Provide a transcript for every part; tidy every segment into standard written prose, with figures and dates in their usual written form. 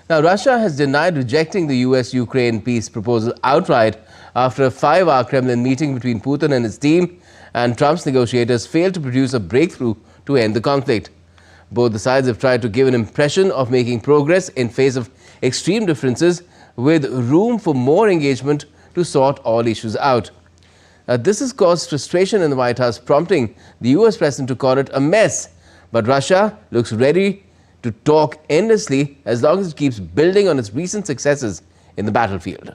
Now, Russia has denied rejecting the US-Ukraine peace proposal outright after a 5-hour Kremlin meeting between Putin and his team, and Trump's negotiators failed to produce a breakthrough to end the conflict. Both the sides have tried to give an impression of making progress in face of extreme differences, with room for more engagement to sort all issues out. This has caused frustration in the White House, prompting the US president to call it a mess. But Russia looks ready to talk endlessly as long as it keeps building on its recent successes in the battlefield.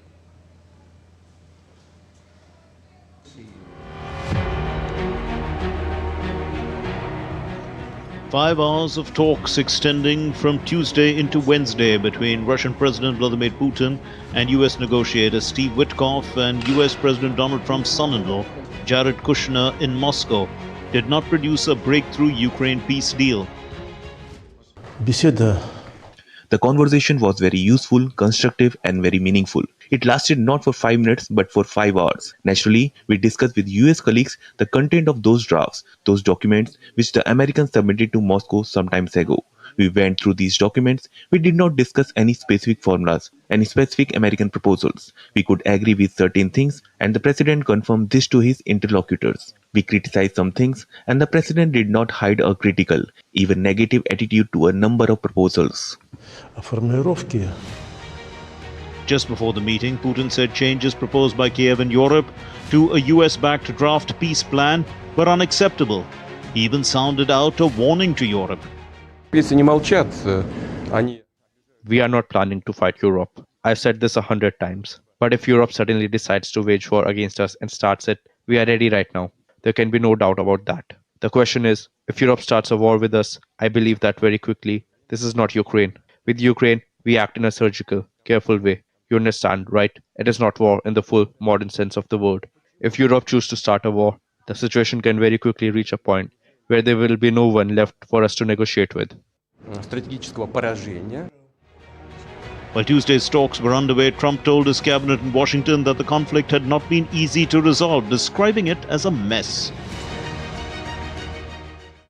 Five hours of talks extending from Tuesday into Wednesday between Russian President Vladimir Putin and US negotiator Steve Witkoff and US President Donald Trump's son-in-law Jared Kushner in Moscow did not produce a breakthrough Ukraine peace deal. The conversation was very useful, constructive and very meaningful. It lasted not for 5 minutes but for 5 hours. Naturally, we discussed with US colleagues the content of those drafts, those documents which the Americans submitted to Moscow some time ago. We went through these documents. We did not discuss any specific formulas, any specific American proposals. We could agree with certain things, and the president confirmed this to his interlocutors. We criticized some things, and the president did not hide a critical, even negative attitude to a number of proposals. Just before the meeting, Putin said changes proposed by Kiev and Europe to a US-backed draft peace plan were unacceptable. He even sounded out a warning to Europe. We are not planning to fight Europe. I've said this 100 times. But if Europe suddenly decides to wage war against us and starts it, we are ready right now. There can be no doubt about that. The question is, if Europe starts a war with us, I believe that very quickly. This is not Ukraine. With Ukraine, we act in a surgical, careful way. You understand, right? It is not war in the full modern sense of the word. If Europe chooses to start a war, the situation can very quickly reach a point where there will be no one left for us to negotiate with. While Tuesday's talks were underway, Trump told his cabinet in Washington that the conflict had not been easy to resolve, describing it as a mess.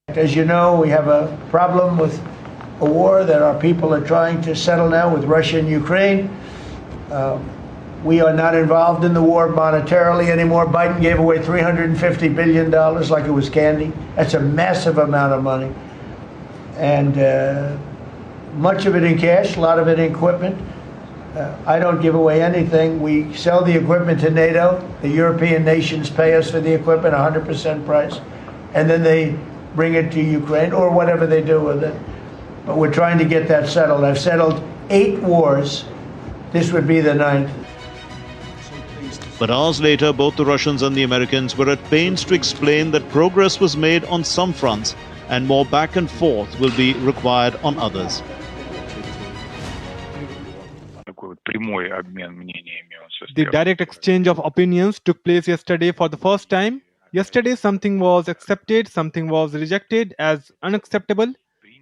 As you know, we have a problem with a war that our people are trying to settle now with Russia and Ukraine. We are not involved in the war monetarily anymore. Biden gave away $350 billion like it was candy. That's a massive amount of money. And much of it in cash, a lot of it in equipment. I don't give away anything. We sell the equipment to NATO. The European nations pay us for the equipment, 100% price. And then they bring it to Ukraine or whatever they do with it. But we're trying to get that settled. I've settled 8 wars. This would be the 9th. But hours later, both the Russians and the Americans were at pains to explain that progress was made on some fronts and more back and forth will be required on others. The direct exchange of opinions took place yesterday for the first time. Yesterday, something was accepted, something was rejected as unacceptable.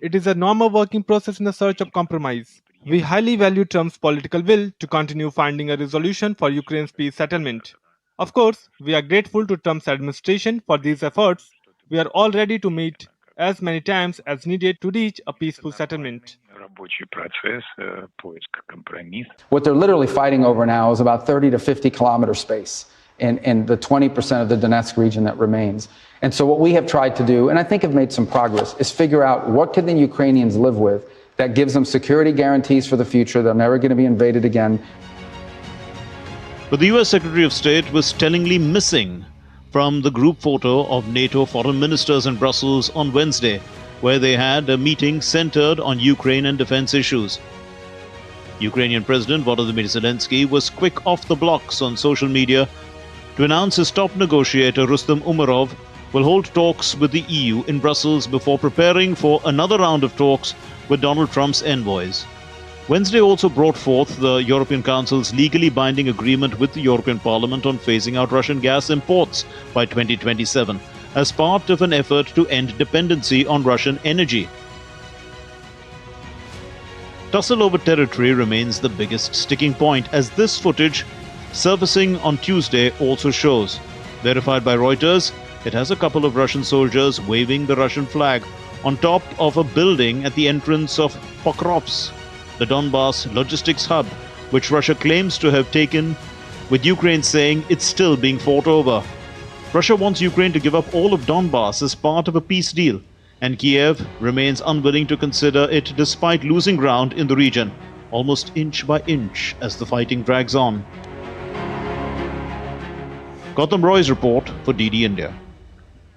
It is a normal working process in the search of compromise. We highly value Trump's political will to continue finding a resolution for Ukraine's peace settlement. Of course, we are grateful to Trump's administration for these efforts. We are all ready to meet as many times as needed to reach a peaceful settlement. What they're literally fighting over now is about 30 to 50 kilometer space in the 20% of the Donetsk region that remains. And so what we have tried to do, and I think have made some progress, is figure out what can the Ukrainians live with that gives them security guarantees for the future. They're never going to be invaded again. But the US Secretary of State was tellingly missing from the group photo of NATO foreign ministers in Brussels on Wednesday, where they had a meeting centered on Ukraine and defense issues. Ukrainian President Volodymyr Zelensky was quick off the blocks on social media to announce his top negotiator Rustem Umerov will hold talks with the EU in Brussels before preparing for another round of talks with Donald Trump's envoys. Wednesday also brought forth the European Council's legally binding agreement with the European Parliament on phasing out Russian gas imports by 2027 as part of an effort to end dependency on Russian energy. Tussle over territory remains the biggest sticking point, as this footage surfacing on Tuesday also shows. Verified by Reuters, it has a couple of Russian soldiers waving the Russian flag on top of a building at the entrance of Pokrovsk. the Donbas logistics hub, which Russia claims to have taken, with Ukraine saying it's still being fought over. Russia wants Ukraine to give up all of Donbas as part of a peace deal, and Kiev remains unwilling to consider it despite losing ground in the region, almost inch by inch as the fighting drags on. Gautam Roy's report for DD India.